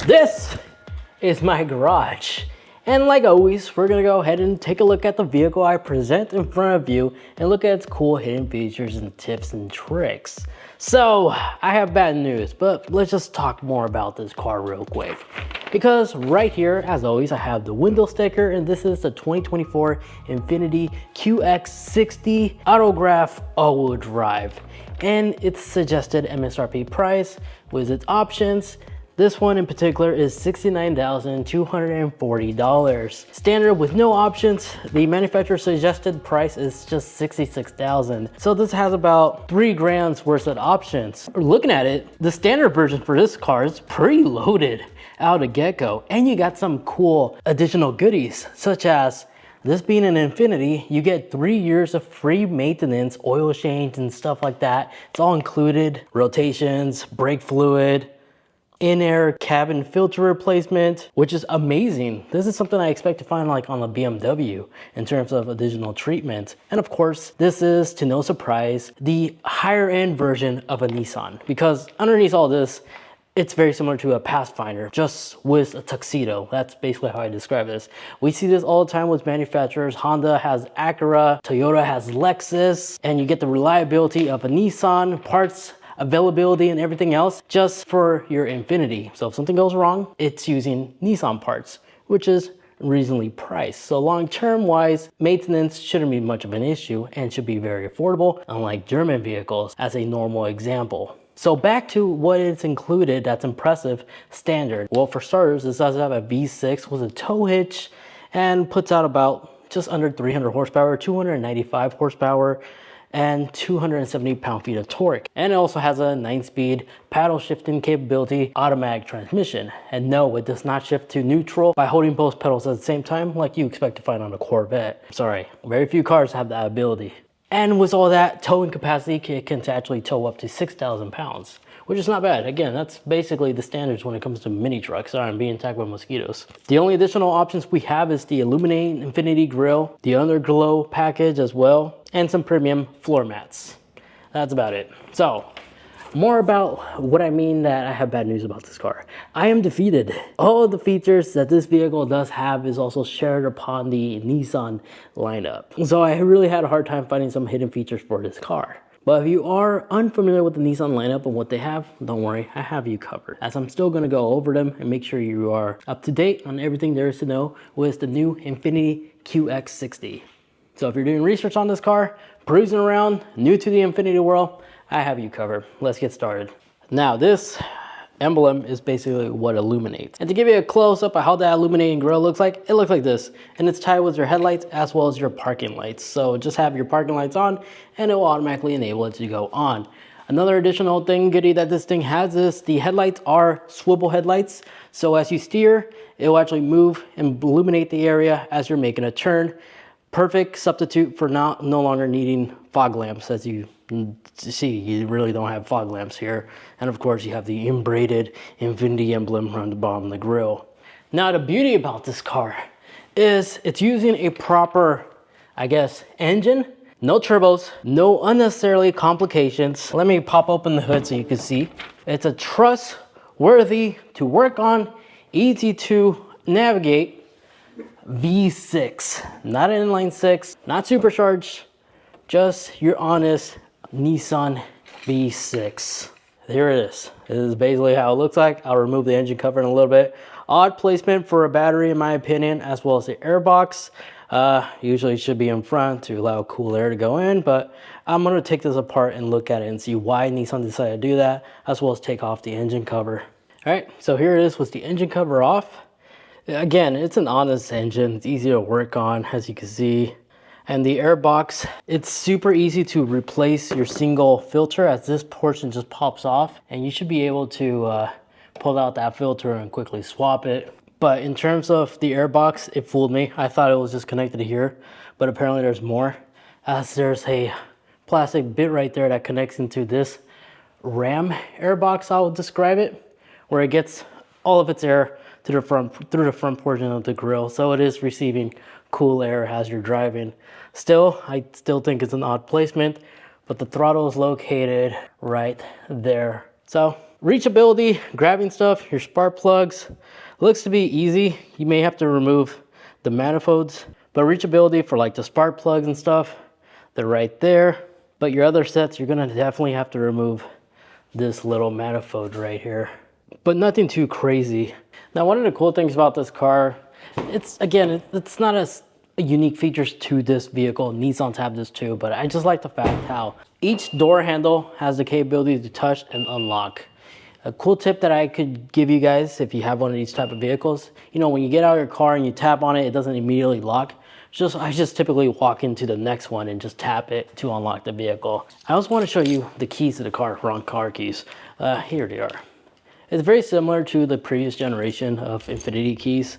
This is my garage. And like always, we're gonna go ahead and take a look at the vehicle I present in front of you and look at its cool hidden features and tips and tricks. So I have bad news, but let's just talk more about this car real quick. Because right here, as always, I have the window sticker, and this is the 2024 INFINITI QX60 Autograph all-wheel drive. And its suggested MSRP price with its options. This one in particular is $69,240. Standard with no options, the manufacturer suggested price is just $66,000. So this has about 3 grand's worth of options. Looking at it, the standard version for this car is pretty loaded out of the get-go. And you got some cool additional goodies, such as this being an INFINITI, you get 3 years of free maintenance, oil change and stuff like that. It's all included. Rotations, brake fluid, in-air cabin filter replacement, which is amazing. This is something I expect to find like on a BMW in terms of additional treatment. And of course, this is, to no surprise, the higher end version of a Nissan, because underneath all this, it's very similar to a Pathfinder, just with a tuxedo. That's basically how I describe this. We see this all the time with manufacturers. Honda has Acura, Toyota has Lexus, and you get the reliability of a Nissan, parts availability and everything else just for your INFINITI. So if something goes wrong, it's using Nissan parts, which is reasonably priced. So long-term wise, maintenance shouldn't be much of an issue and should be very affordable, unlike German vehicles as a normal example. So back to what it's included that's impressive standard. Well, for starters, this does have a V6 with a tow hitch and puts out about just under 300 horsepower, 295 horsepower, and 270 pound-feet of torque. And it also has a 9-speed paddle shifting capability automatic transmission. And no, it does not shift to neutral by holding both pedals at the same time like you expect to find on a Corvette. Sorry, very few cars have that ability. And with all that towing capacity, it can actually tow up to 6,000 pounds, which is not bad. Again, that's basically the standards when it comes to mini trucks. Sorry, I'm being attacked by mosquitoes. The only additional options we have is the illuminating INFINITI grille, the underglow package as well, and some premium floor mats. That's about it. So, more about what I mean that I have bad news about this car. I am defeated. All of the features that this vehicle does have is also shared upon the Nissan lineup. So I really had a hard time finding some hidden features for this car. But if you are unfamiliar with the Nissan lineup and what they have, don't worry, I have you covered. As I'm still gonna go over them and make sure you are up to date on everything there is to know with the new INFINITI QX60. So if you're doing research on this car, perusing around, new to the INFINITI world, I have you covered. Let's get started. Now this emblem is basically what illuminates. And to give you a close-up of how that illuminating grille looks like, it looks like this. And it's tied with your headlights as well as your parking lights. So just have your parking lights on and it will automatically enable it to go on. Another additional thing goodie that this thing has is the headlights are swivel headlights. So as you steer, it will actually move and illuminate the area as you're making a turn. Perfect substitute for no longer needing fog lamps. As you see, you really don't have fog lamps here. And of course you have the inbraided INFINITI emblem around the bottom of the grille. Now the beauty about this car is it's using a proper, I guess, engine. No turbos, no unnecessarily complications. Let me pop open the hood so you can see. It's a trustworthy to work on, easy to navigate V6, not an inline 6, not supercharged, just your honest Nissan V6. There it is. This is basically how it looks like. I'll remove the engine cover in a little bit. Odd placement for a battery in my opinion, as well as the air box. Usually it should be in front to allow cool air to go in, but I'm going to take this apart and look at it and see why Nissan decided to do that, as well as take off the engine cover. All right, so here it is with the engine cover off. Again, it's an honest engine. It's easy to work on, as you can see. And the air box, it's super easy to replace your single filter, as this portion just pops off. And you should be able to pull out that filter and quickly swap it. But in terms of the air box, it fooled me. I thought it was just connected to here, but apparently there's more. As there's a plastic bit right there that connects into this ram air box, I'll describe it, where it gets all of its air to the front, through the front portion of the grille. So it is receiving cool air as you're driving. Still, I still think it's an odd placement, but the throttle is located right there. So Reachability, grabbing stuff, your spark plugs, looks to be easy. You may have to remove the manifolds, but reachability for like the spark plugs and stuff, they're right there. But your other sets, you're gonna definitely have to remove this little manifold right here, but nothing too crazy. Now, one of the cool things about this car, it's not as unique features to this vehicle. Nissans have this too, but I just like the fact how each door handle has the capability to touch and unlock. A cool tip that I could give you guys if you have one of these type of vehicles, you know, when you get out of your car and you tap on it, it doesn't immediately lock. I just typically walk into the next one and just tap it to unlock the vehicle. I also want to show you the keys to the car, wrong car keys. Here they are. It's very similar to the previous generation of INFINITI keys.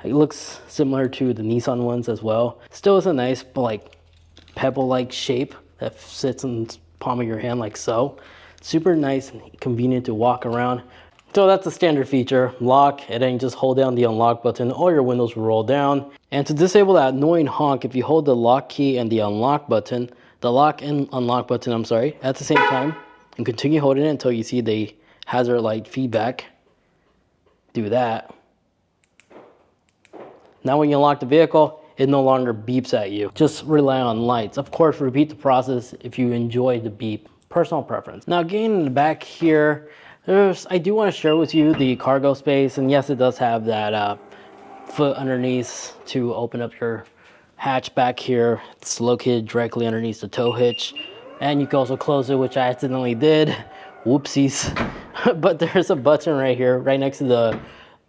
It looks similar to the Nissan ones as well. Still is a nice like pebble-like shape that sits in the palm of your hand like so. Super nice and convenient to walk around. So that's a standard feature, lock, and then just hold down the unlock button, all your windows will roll down. And to disable that annoying honk, if you hold the lock key and the unlock button, the lock and unlock button, I'm sorry, at the same time, and continue holding it until you see the hazard light feedback. Do that. Now when you unlock the vehicle, it no longer beeps at you. Just rely on lights. Of course, repeat the process if you enjoy the beep. Personal preference. Now getting in the back here, I do want to share with you the cargo space, and yes, it does have that foot underneath to open up your hatch back here. It's located directly underneath the tow hitch, and you can also close it, which I accidentally did. Whoopsies. But there's a button right here, right next to the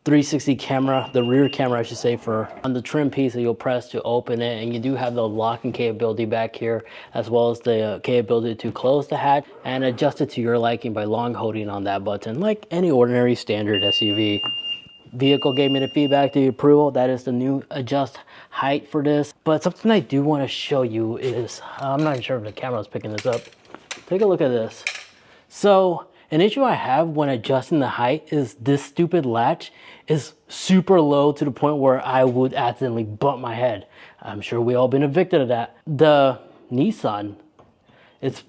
360 camera, the rear camera I should say, for on the trim piece that you'll press to open it, and you do have the locking capability back here, as well as the capability to close the hatch and adjust it to your liking by long holding on that button, like any ordinary standard SUV. Vehicle gave me the feedback, the approval. That is the new adjust height for this. But something I do want to show you is, I'm not sure if the camera is picking this up. Take a look at this. So an issue I have when adjusting the height is this stupid latch is super low to the point where I would accidentally bump my head. I'm sure we all been evicted of that. The Nissan, it's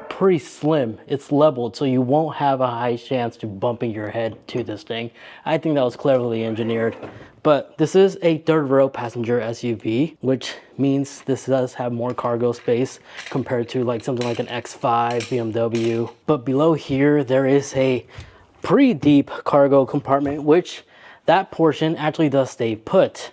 pretty slim. It's leveled, so you won't have a high chance to bumping your head to this thing. I think that was cleverly engineered. But this is a third row passenger SUV, which means this does have more cargo space compared to like something like an X5 BMW. But below here, there is a pretty deep cargo compartment, which that portion actually does stay put.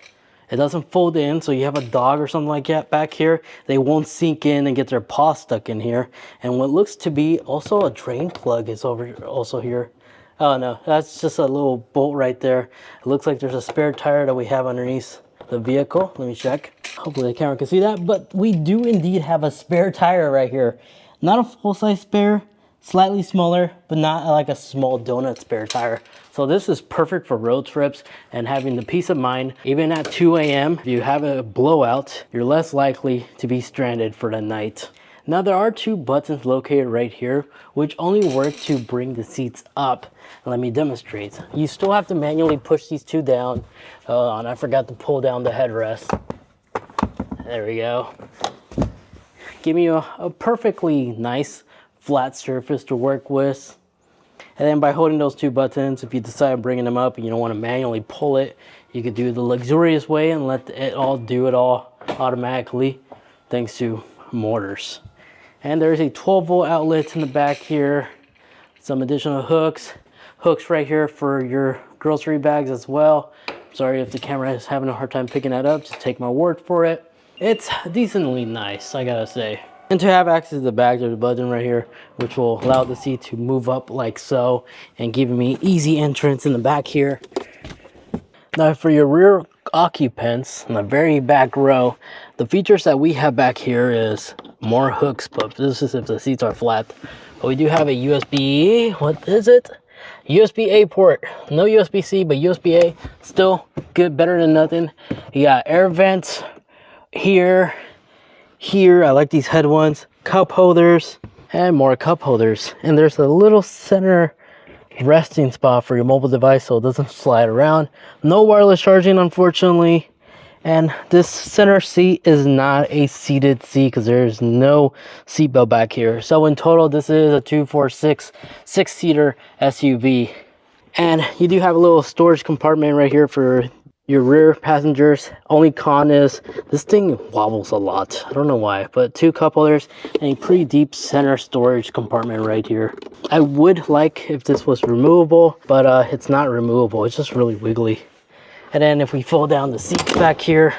It doesn't fold in, so you have a dog or something like that back here, they won't sink in and get their paw stuck in here. And what looks to be also a drain plug is also here. Oh no, that's just a little bolt right there. It looks like there's a spare tire that we have underneath the vehicle. Let me check. Hopefully the camera can see that, but we do indeed have a spare tire right here. Not a full-size spare, slightly smaller, but not like a small donut spare tire. So this is perfect for road trips and having the peace of mind. Even at 2 a.m., if you have a blowout, you're less likely to be stranded for the night. Now there are two buttons located right here, which only work to bring the seats up. Let me demonstrate. You still have to manually push these two down. Hold on, I forgot to pull down the headrest. There we go. Give me a perfectly nice flat surface to work with. And then by holding those two buttons, if you decide bringing them up and you don't want to manually pull it, you could do the luxurious way and let it all do it all automatically, thanks to motors. And there's a 12-volt outlet in the back here. Some additional hooks right here for your grocery bags as well. Sorry if the camera is having a hard time picking that up, just take my word for it. It's decently nice, I gotta say. And to have access to the back, there's a button right here, which will allow the seat to move up like so, and giving me easy entrance in the back here. Now for your rear occupants in the very back row, the features that we have back here is more hooks, but this is if the seats are flat. But we do have a USB, what is it? USB-A port. No USB-C, but USB-A, still good, better than nothing. You got air vents here, I like these head ones, cup holders, and more cup holders. And there's a little center resting spot for your mobile device so it doesn't slide around. No wireless charging, unfortunately. And this center seat is not a seated seat because there's no seatbelt back here. So in total, this is a 246 6-seater SUV. And you do have a little storage compartment right here for your rear passengers. Only con is this thing wobbles a lot. I don't know why, but 2 cup holders and a pretty deep center storage compartment right here. I would like if this was removable, but it's not removable. It's just really wiggly. And then if we fold down the seats back here,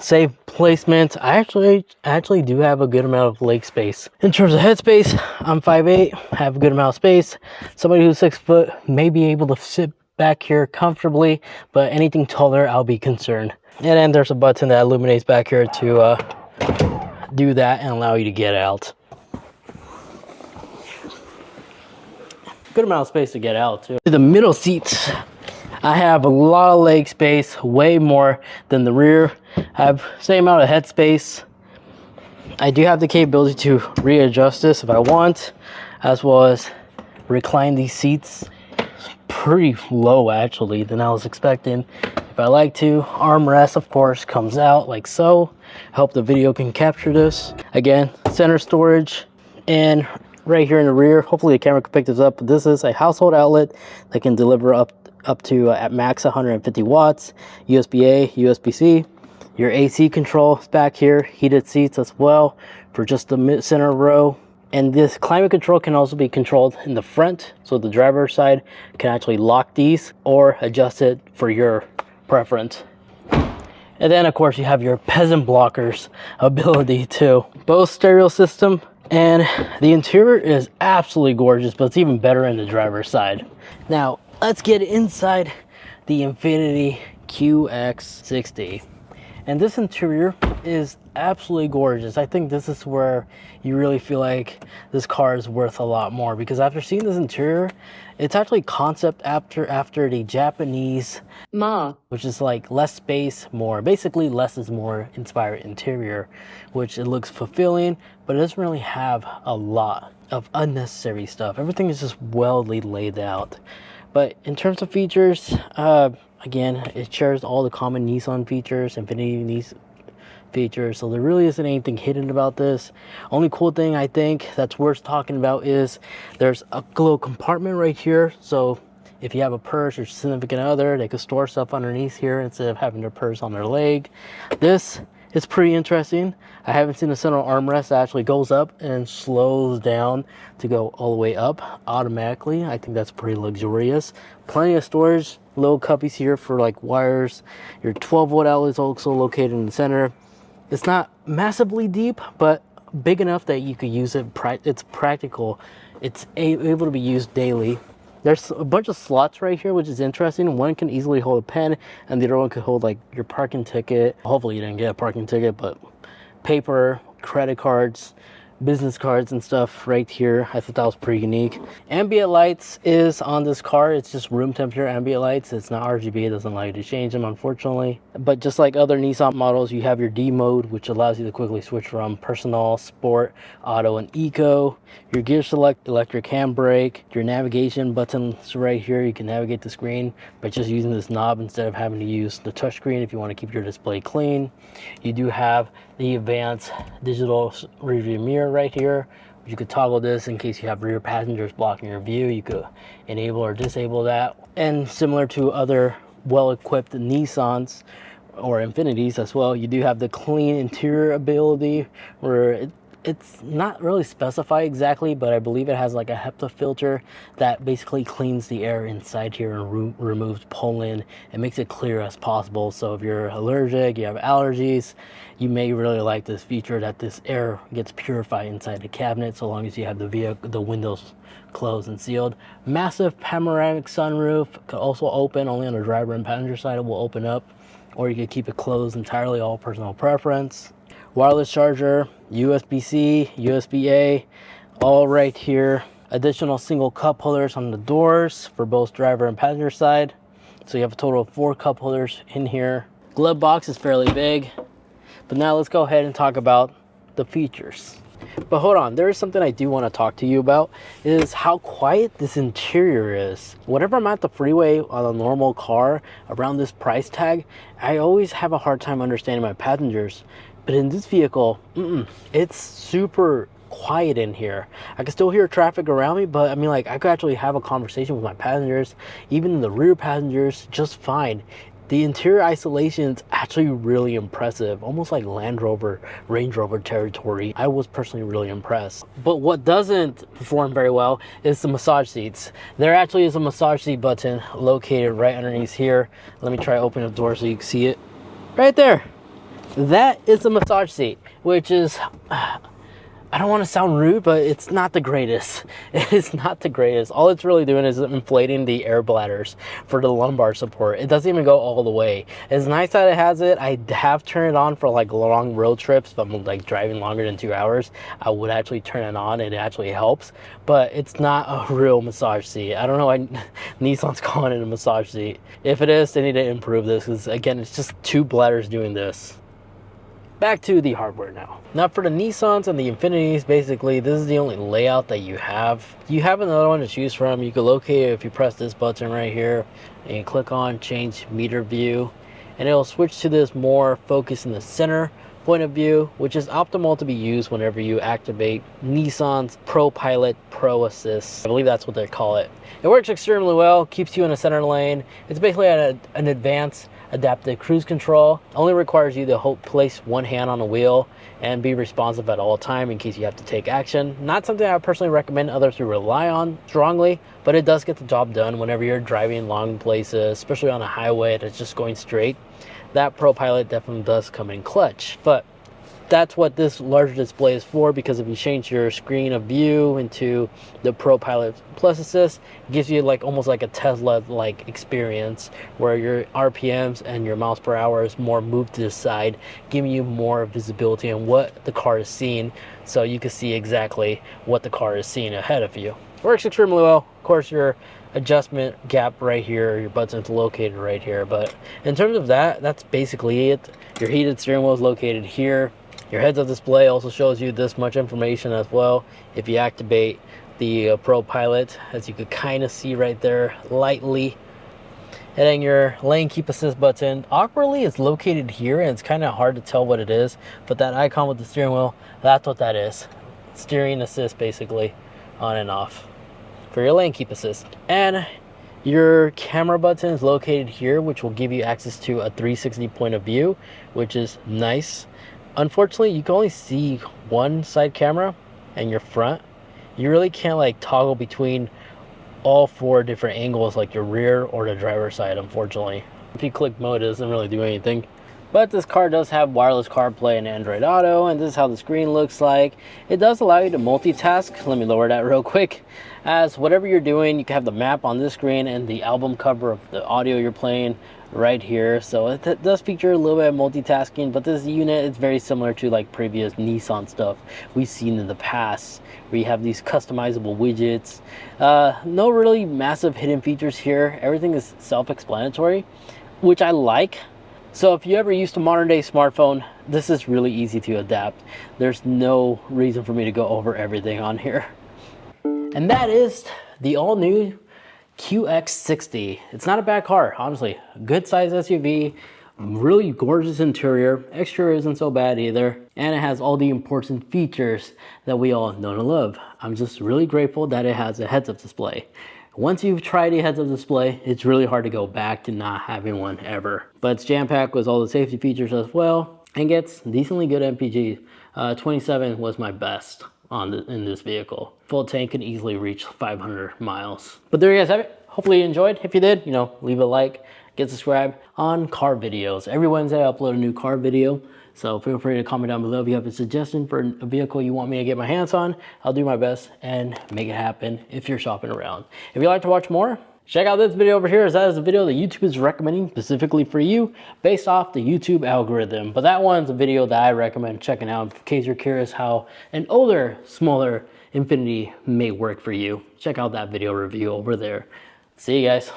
save placement. I actually do have a good amount of leg space. In terms of head space, I'm 5'8", have a good amount of space. Somebody who's 6 foot may be able to sit back here comfortably, but anything taller, I'll be concerned. And then there's a button that illuminates back here to do that and allow you to get out. Good amount of space to get out too. The middle seats, I have a lot of leg space, way more than the rear. I have same amount of head space. I do have the capability to readjust this if I want, as well as recline these seats pretty low actually than I was expecting. If I like to, armrest of course comes out like so. I hope the video can capture this. Again, center storage, and right here in the rear, hopefully the camera can pick this up, but this is a household outlet that can deliver up to at max 150 watts, USB-A, USB-C. Your AC control is back here, heated seats as well for just the mid center row. And this climate control can also be controlled in the front, so the driver's side can actually lock these or adjust it for your preference. And then of course you have your peasant blockers ability too. Bose stereo system, and the interior is absolutely gorgeous, but it's even better in the driver's side. Now let's get inside the INFINITI QX60. And this interior is absolutely gorgeous. I think this is where you really feel like this car is worth a lot more, because after seeing this interior, it's actually concept after the Japanese which is like less space, more, basically less is more inspired interior, which it looks fulfilling, but it doesn't really have a lot of unnecessary stuff. Everything is just well laid out. But in terms of features, again, it shares all the common Nissan features, INFINITI features, so there really isn't anything hidden about this. Only cool thing I think that's worth talking about is there's a little compartment right here, so if you have a purse or significant other, they could store stuff underneath here instead of having their purse on their leg. This is pretty interesting. I haven't seen a central armrest that actually goes up and slows down to go all the way up automatically. I think that's pretty luxurious. Plenty of storage, little cubbies here for like wires. Your 12-volt outlet is also located in the center. It's not massively deep, but big enough that you could use it. It's practical. It's able to be used daily. There's a bunch of slots right here, which is interesting. One can easily hold a pen, and the other one could hold like your parking ticket. Hopefully you didn't get a parking ticket, but paper, credit cards, business cards and stuff right here. I thought that was pretty unique. Ambient lights is on this car. It's just room temperature ambient lights. It's not RGB. It doesn't allow you to change them, unfortunately. But just like other Nissan models, you have your D mode, which allows you to quickly switch from personal, sport, auto, and eco. Your gear select, electric handbrake, your navigation buttons right here. You can navigate the screen by just using this knob instead of having to use the touchscreen if you want to keep your display clean. You do have the advanced digital rearview mirror right here. You could toggle this in case you have rear passengers blocking your view. You could enable or disable that. And similar to other well-equipped Nissans or INFINITIs as well, you do have the clean interior ability, where it's not really specified exactly, but I believe it has like a HEPA filter that basically cleans the air inside here and removes pollen and makes it clear as possible. So if you're allergic, you have allergies, you may really like this feature that this air gets purified inside the cabinet, so long as you have the windows closed and sealed. Massive panoramic sunroof, could also open only on the driver and passenger side. It will open up, or you could keep it closed entirely, all personal preference. Wireless charger, USB-C, USB-A, all right here. Additional single cup holders on the doors for both driver and passenger side. So you have a total of 4 cup holders in here. Glove box is fairly big. But now let's go ahead and talk about the features. But hold on, there is something I do want to talk to you about, is how quiet this interior is. Whenever I'm at the freeway on a normal car around this price tag, I always have a hard time understanding my passengers. But in this vehicle, it's super quiet in here. I can still hear traffic around me, but I mean, like, I could actually have a conversation with my passengers, even the rear passengers, just fine. The interior isolation is actually really impressive, almost like Land Rover, Range Rover territory. I was personally really impressed. But what doesn't perform very well is the massage seats. There actually is a massage seat button located right underneath here. Let me try opening the door so you can see it. Right there. That is a massage seat, which is, I don't want to sound rude, but it's not the greatest. It's not the greatest. All it's really doing is inflating the air bladders for the lumbar support. It doesn't even go all the way. It's nice that it has it. I have turned it on for like long road trips. If I'm like driving longer than 2 hours, I would actually turn it on. It actually helps, but it's not a real massage seat. I don't know why Nissan's calling it a massage seat. If it is, they need to improve this, because again, it's just two bladders doing this. Back to the hardware now. Now for the Nissans and the Infinitis, basically this is the only layout that you have. You have another one to choose from. You can locate it if you press this button right here and you click on change meter view, and it'll switch to this more focus in the center point of view, which is optimal to be used whenever you activate Nissan's Pro Pilot Pro Assist. I believe that's what they call it. It works extremely well, keeps you in a center lane. It's basically an advanced adaptive cruise control. Only requires you to place one hand on the wheel and be responsive at all time in case you have to take action. Not something I personally recommend others to rely on strongly, but it does get the job done whenever you're driving long places, especially on a highway that's just going straight. That Pro Pilot definitely does come in clutch. But that's what this larger display is for, because if you change your screen of view into the Pro Pilot Plus Assist, it gives you like almost like a Tesla-like experience where your RPMs and your miles per hour is more moved to the side, giving you more visibility on what the car is seeing, so you can see exactly what the car is seeing ahead of you. It works extremely well. Of course, your adjustment gap right here, your button's located right here, but in terms of that, that's basically it. Your heated steering wheel is located here. Your heads-up display also shows you this much information as well if you activate the Pro Pilot, as you could kind of see right there lightly. And then your lane keep assist button awkwardly is located here, and it's kind of hard to tell what it is, but that icon with the steering wheel, that's what that is. Steering assist, basically, on and off for your lane keep assist. And your camera button is located here, which will give you access to a 360 point of view, which is nice. Unfortunately, you can only see one side camera and your front. You really can't like toggle between all four different angles like your rear or the driver's side, unfortunately. If you click mode, it doesn't really do anything. But this car does have wireless CarPlay and Android Auto, and this is how the screen looks like. It does allow you to multitask. Let me lower that real quick. As whatever you're doing, you can have the map on this screen and the album cover of the audio you're playing right here. So it does feature a little bit of multitasking, but this unit is very similar to like previous Nissan stuff we've seen in the past, where you have these customizable widgets. No really massive hidden features here. Everything is self-explanatory, which I like. So if you ever used a modern day smartphone, this is really easy to adapt. There's no reason for me to go over everything on here. And that is the all new QX60. It's not a bad car, honestly. Good size SUV, really gorgeous interior. Exterior isn't so bad either. And it has all the important features that we all know and love. I'm just really grateful that it has a heads-up display. Once you've tried a heads-up display, it's really hard to go back to not having one ever. But it's jam-packed with all the safety features as well, and gets decently good MPG. 27 was my best in this vehicle. Full tank can easily reach 500 miles. But there you guys have it. Hopefully you enjoyed. If you did, leave a like, get subscribed on car videos. Every Wednesday I upload a new car video. So feel free to comment down below if you have a suggestion for a vehicle you want me to get my hands on. I'll do my best and make it happen if you're shopping around. If you'd like to watch more, check out this video over here, as that is a video that YouTube is recommending specifically for you based off the YouTube algorithm. But that one's a video that I recommend checking out in case you're curious how an older, smaller Infiniti may work for you. Check out that video review over there. See you guys.